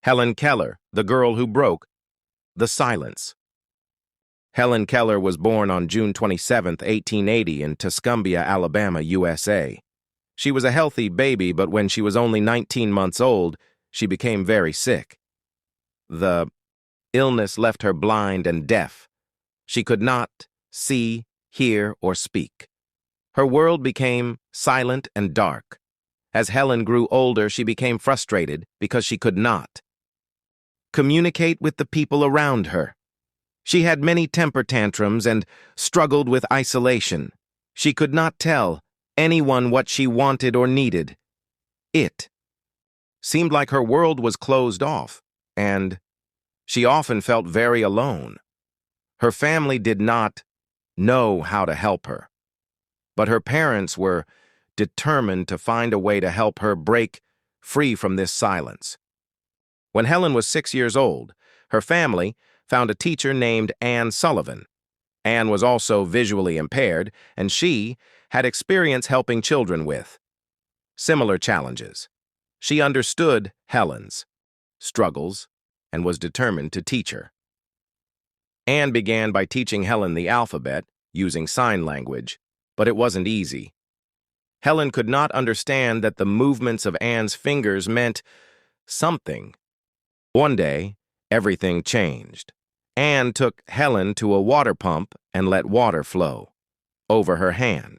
Helen Keller, the girl who broke the silence. Helen Keller was born on June 27, 1880 in Tuscumbia, Alabama, USA. She was a healthy baby, but when she was only 19 months old, she became very sick. The illness left her blind and deaf. She could not see, hear, or speak. Her world became silent and dark. As Helen grew older, she became frustrated because she could not communicate with the people around her. She had many temper tantrums and struggled with isolation. She could not tell anyone what she wanted or needed. It seemed like her world was closed off, and she often felt very alone. Her family did not know how to help her, but her parents were determined to find a way to help her break free from this silence. When Helen was 6 years old, her family found a teacher named Anne Sullivan. Anne was also visually impaired, and she had experience helping children with similar challenges. She understood Helen's struggles and was determined to teach her. Anne began by teaching Helen the alphabet using sign language, but it wasn't easy. Helen could not understand that the movements of Anne's fingers meant something. One day, everything changed. Anne took Helen to a water pump and let water flow over her hand.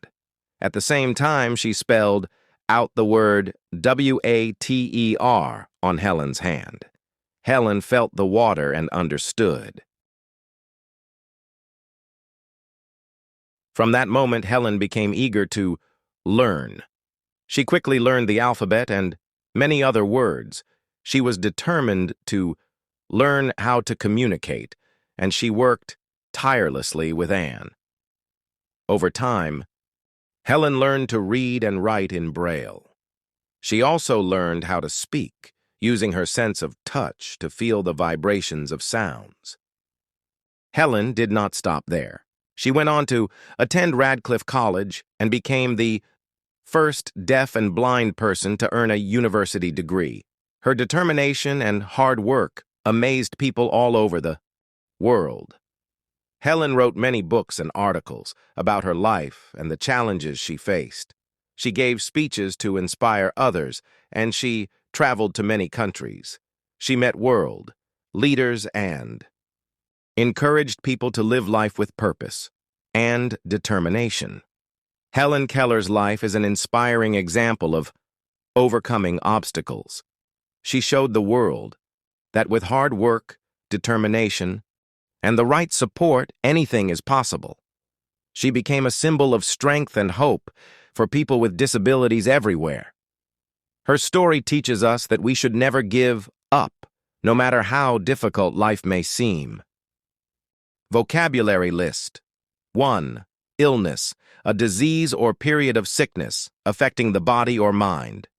At the same time, she spelled out the word water on Helen's hand. Helen felt the water and understood. From that moment, Helen became eager to learn. She quickly learned the alphabet and many other words. She was determined to learn how to communicate, and she worked tirelessly with Anne. Over time, Helen learned to read and write in Braille. She also learned how to speak, using her sense of touch to feel the vibrations of sounds. Helen did not stop there. She went on to attend Radcliffe College and became the first deaf and blind person to earn a university degree. Her determination and hard work amazed people all over the world. Helen wrote many books and articles about her life and the challenges she faced. She gave speeches to inspire others, and she traveled to many countries. She met world leaders and encouraged people to live life with purpose and determination. Helen Keller's life is an inspiring example of overcoming obstacles. She showed the world that with hard work, determination, and the right support, anything is possible. She became a symbol of strength and hope for people with disabilities everywhere. Her story teaches us that we should never give up, no matter how difficult life may seem. Vocabulary list. 1. Illness, a disease or period of sickness affecting the body or mind.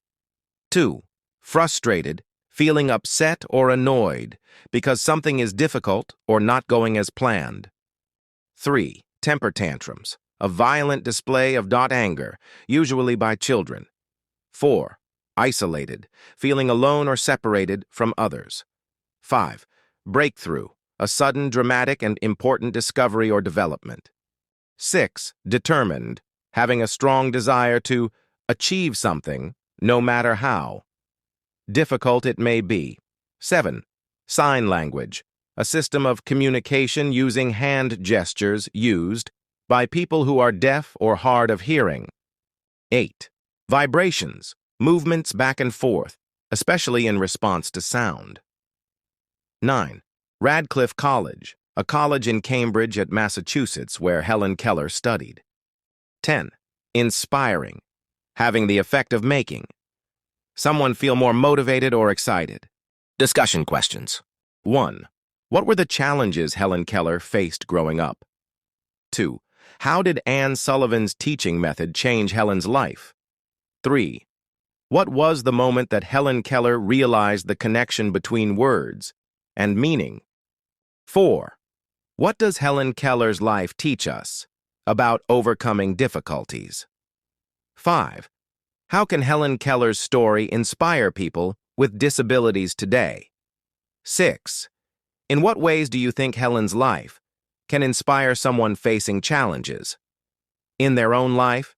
2. Frustrated, feeling upset or annoyed because something is difficult or not going as planned. 3. Temper tantrums, a violent display of anger, usually by children. 4. Isolated, feeling alone or separated from others. 5. Breakthrough, a sudden, dramatic, and important discovery or development. 6. Determined, having a strong desire to achieve something, no matter how difficult it may be. 7. Sign language, a system of communication using hand gestures used by people who are deaf or hard of hearing. 8. Vibrations, movements back and forth, especially in response to sound. 9. Radcliffe College, a college in Cambridge at Massachusetts where Helen Keller studied. 10. Inspiring, having the effect of making someone feel more motivated or excited. Discussion questions. 1. What were the challenges Helen Keller faced growing up? 2. How did Anne Sullivan's teaching method change Helen's life? 3. What was the moment that Helen Keller realized the connection between words and meaning? 4. What does Helen Keller's life teach us about overcoming difficulties? 5. How can Helen Keller's story inspire people with disabilities today? 6. In what ways do you think Helen's life can inspire someone facing challenges? In their own life,